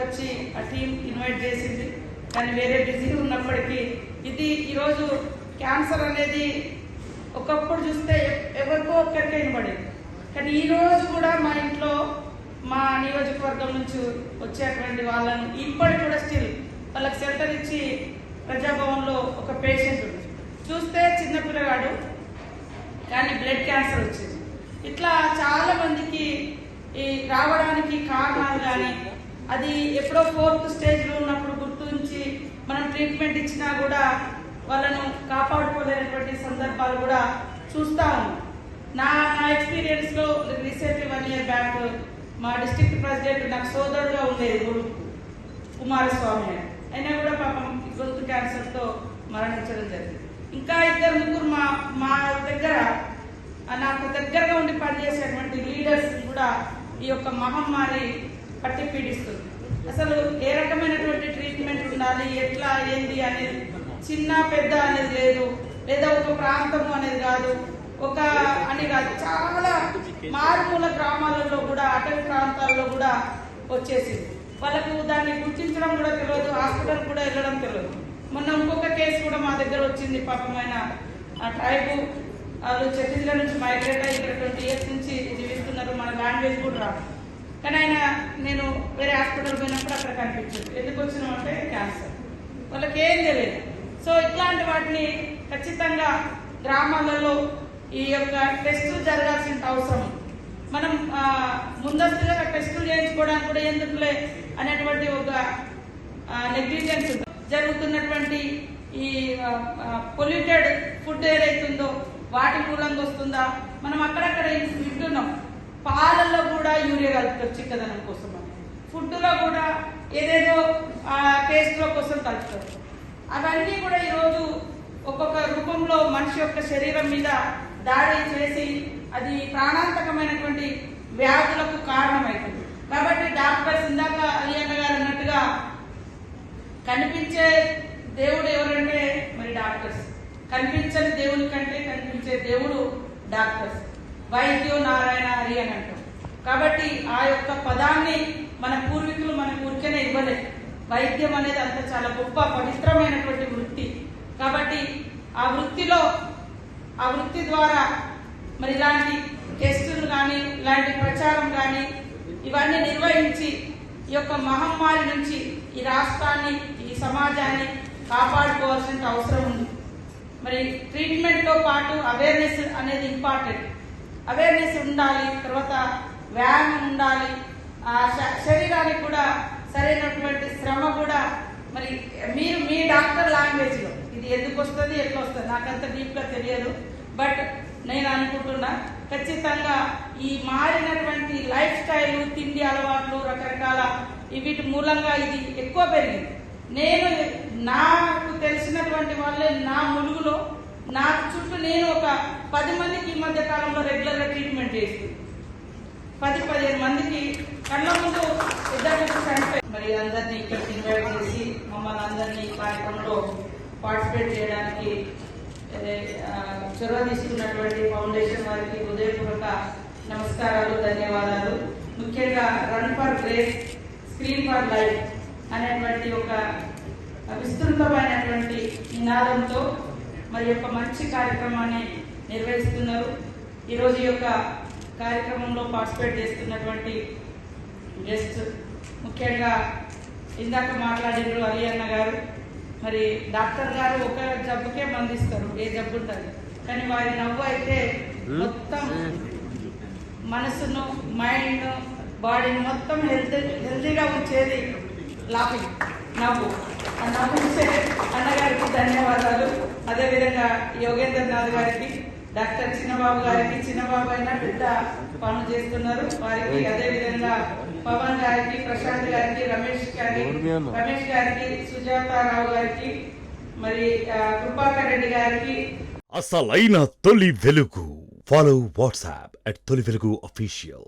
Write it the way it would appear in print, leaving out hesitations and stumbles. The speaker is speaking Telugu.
వచ్చి ఆ టీం ఇన్వైట్ చేసింది, కానీ వేరే బిజీ ఉన్నప్పటికీ ఇది ఈరోజు క్యాన్సర్ అనేది ఒకప్పుడు చూస్తే ఎవరికో ఒక్కరికే వినబడేది. కానీ ఈరోజు కూడా మా ఇంట్లో మా నియోజకవర్గం నుంచి వచ్చేటువంటి వాళ్ళను ఇప్పటికి కూడా స్టిల్ వాళ్ళకి సెంటర్ ఇచ్చి ప్రజాభవన్లో ఒక పేషెంట్ ఉంది, చూస్తే చిన్న పిల్లగాడు కానీ బ్లడ్ క్యాన్సర్ వచ్చింది. ఇట్లా చాలా మందికి ఈ రావడానికి కారణాలు కానీ అది ఎప్పుడో 4th స్టేజ్లో ఉన్నప్పుడు గుర్తించి మనం ట్రీట్మెంట్ ఇచ్చినా కూడా వాళ్ళను కాపాడుకోలేనటువంటి సందర్భాలు కూడా చూస్తూ ఉన్నాం. నా ఎక్స్పీరియన్స్లో రీసెంట్లీ 1 year బ్యాక్ మా డిస్ట్రిక్ట్ ప్రెసిడెంట్ నాకు సోదరుడుగా ఉండేది ముడుపు కుమారస్వామి, అయినా కూడా పాపం గొంతు క్యాన్సర్తో మరణించడం జరిగింది. ఇంకా 2-3 మా దగ్గర నాకు దగ్గరగా ఉండి పనిచేసేటువంటి లీడర్స్ కూడా ఈ యొక్క మహమ్మారి పట్టి పీడిస్తుంది. అసలు ఏ రకమైనటువంటి ట్రీట్మెంట్ ఉండాలి, ఎట్లా ఏంది అనేది చిన్న పెద్ద అనేది లేదు, లేదా ఒక ప్రాంతము అనేది కాదు, ఒక అని కాదు, చాలా మారుమూల గ్రామాలలో కూడా అటవీ ప్రాంతాల్లో కూడా వచ్చేసింది. వాళ్ళకు దాన్ని గుర్తించడం కూడా తెలియదు, హాస్పిటల్ కూడా వెళ్ళడం తెలియదు. మొన్న ఇంకొక కేసు కూడా మా దగ్గర వచ్చింది. పాపమైన ఆ ట్రైబు వాళ్ళు ఛత్తీస్గఢ్ నుంచి మైగ్రేట్ అయ్యి ఇక్కడ 20 years నుంచి జీవిస్తున్నారు, మన లాంగ్వేజ్ కూడా రాదు. కానీ ఆయన నేను వేరే హాస్పిటల్ పోయినప్పుడు అక్కడ కనిపించింది. ఎందుకు వచ్చినామంటే క్యాన్సర్, వాళ్ళకి ఏం తెలియదు. సో ఇట్లాంటి వాటిని ఖచ్చితంగా గ్రామాలలో ఈ యొక్క టెస్టులు జరగాల్సిన అవసరం. మనం ముందస్తుగా టెస్టులు చేయించుకోవడానికి కూడా ఎందుకులే అనేటువంటి ఒక నెగ్లిజెన్స్ జరుగుతున్నటువంటి ఈ పొల్యూటెడ్ ఫుడ్ ఏదైతుందో వాటి మూలంగా వస్తుందా, మనం అక్కడక్కడ వింటున్నాం. పాలల్లో కూడా యూరియా కలుపుతారు చిక్కదనం కోసం, ఫుడ్లో కూడా ఏదేదో టేస్ట్లో కోసం కలుపుతారు. అవన్నీ కూడా ఈరోజు ఒక్కొక్క రూపంలో మనిషి యొక్క శరీరం మీద దాడి చేసి అది ప్రాణాంతకమైనటువంటి వ్యాధులకు కారణమవుతుంది. కాబట్టి డాక్టర్స్ ఇందాక అలియన్న గారు అన్నట్టుగా కనిపించే దేవుడు ఎవరంటే మరి డాక్టర్స్, కనిపించని దేవుని కంటే కనిపించే దేవుడు డాక్టర్స్. వైద్యో నారాయణ హరి అని అంటాం. కాబట్టి ఆ యొక్క పదాన్ని మన పూర్వీకులు మన ఊరికేనే ఇవ్వలేదు. వైద్యం అనేది అంత చాలా గొప్ప పవిత్రమైనటువంటి వృత్తి. కాబట్టి ఆ వృత్తి ద్వారా మరి ఇలాంటి టెస్టులు కానీ ఇలాంటి ప్రచారం కానీ ఇవన్నీ నిర్వహించి ఈ యొక్క మహమ్మారి నుంచి ఈ రాష్ట్రాన్ని ఈ సమాజాన్ని కాపాడుకోవాల్సిన అవసరం ఉంది. మరి ట్రీట్మెంట్తో పాటు అవేర్నెస్ అనేది ఇంపార్టెంట్. అవేర్నెస్ ఉండాలి, తర్వాత వ్యాయామం ఉండాలి, శరీరానికి కూడా సరైనటువంటి శ్రమ కూడా. మరి మీరు మీ డాక్టర్ లాంగ్వేజ్లో ఇది ఎందుకు వస్తుంది ఎట్లా వస్తుంది నాకంత డీప్గా తెలియదు, బట్ నేను అనుకుంటున్నా ఖచ్చితంగా ఈ మారినటువంటి లైఫ్ స్టైల్, తిండి అలవాట్లు, రకరకాల వీటి మూలంగా ఇది ఎక్కువ పెరిగింది. నేను నాకు తెలిసినటువంటి వాళ్ళే నా ములుగులో నా చుట్టూ నేను ఒక 10 మందికి ఈ మధ్య కాలంలో రెగ్యులర్గా ట్రీట్మెంట్ చేస్తుంది. 10-15 మందికి కళ్ళ ముందు ఇద్దరు చనిపోయి. మరి అందరినీ ఇక్కడికి ఇన్వైట్ చేసి మమ్మల్ని అందరినీ ఈ కార్యక్రమంలో పార్టిసిపేట్ చేయడానికి చొరవ తీసుకున్నటువంటి ఫౌండేషన్ వారికి హృదయపూర్వక నమస్కారాలు, ధన్యవాదాలు. ముఖ్యంగా run for grace, screen for life అనేటువంటి ఒక విస్తృతమైనటువంటి నినాదంతో మరి యొక్క మంచి కార్యక్రమాన్ని నిర్వహిస్తున్నారు. ఈరోజు ఈ యొక్క కార్యక్రమంలో పార్టిసిపేట్ చేస్తున్నటువంటి గెస్ట్ ముఖ్యంగా ఇందాక మాట్లాడిన అలియన్న గారు. మరి డాక్టర్ గారు ఒక జబ్బుకే మందిస్తారు, ఏ జబ్బు ఉంటుంది, కానీ వారి నవ్వు అయితే మొత్తం మనసును, మైండ్, బాడీని మొత్తం హెల్తీగా ఉంచేది లాఫింగ్, నవ్వు. ఆ నవ్వుంచే అన్నగారికి ధన్యవాదాలు. అదేవిధంగా యోగేంద్రనాథ్ గారికి, డాక్టర్ చిన్నబాబు గారికి, చిన్నబాబు అయినా పెద్ద పనులు చేస్తున్నారు వారికి, అదేవిధంగా పవన్ గారికి, ప్రశాంత్ గారికి, రమేష్ గారికి, సుజాతారావు గారికి, మరి కృపాకర్ రెడ్డి గారికి. అసలైన తొలి వెలుగు. ఫాలో వాట్సాప్ @తొలి వెలుగు official.